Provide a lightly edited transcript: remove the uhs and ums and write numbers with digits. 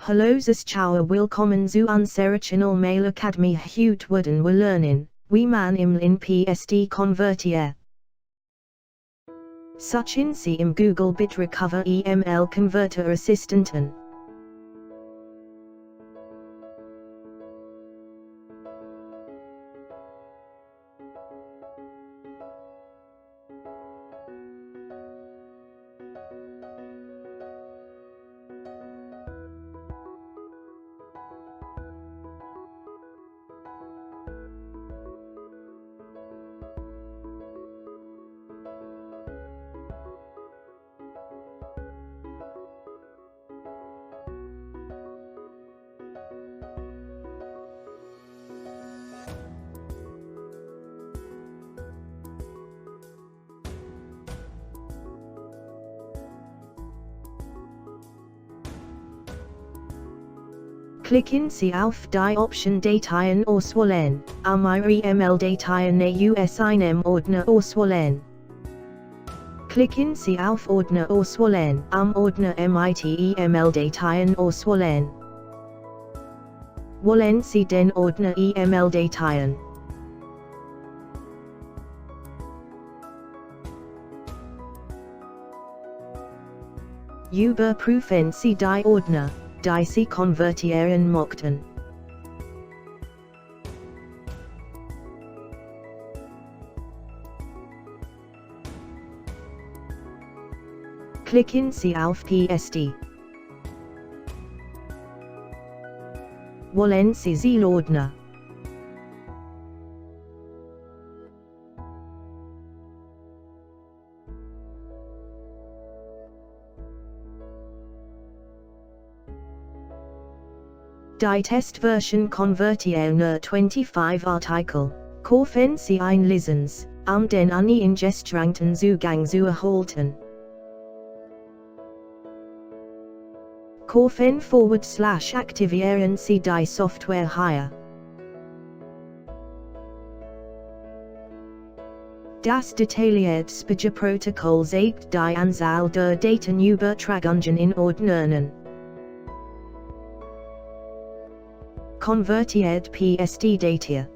Hallo zuschauer willkommen zu unserer Channel Academy. Heute werden wir lernen, wie man EML in PST konvertiert. Suchen Sie im Google Bitrecover EML Converter Assistenten. Klicken Sie auf die Option Datei auswählen, mehrere EML-Dateien aus einem Ordner auswählen. Klicken Sie auf Ordner auswählen, Ordner mit EML-Dateien auswählen. Wählen Sie den Ordner EML-Dateien. Überprüfen Sie die Ordner, die Sie konvertieren möchten. Klicken Sie auf PST. Wählen Sie Zielordner. Die Testversion konvertiert nur 25 Artikel. Kaufen Sie ein Lizenz, den uneingeschränkten Zugang zu erhalten. Kaufen/aktivieren Sie die Software hier. Das detaillierte Speicherprotokoll zeigt die Anzahl der Datenübertragungen in Ordnern. Konvertiert PST-Datei.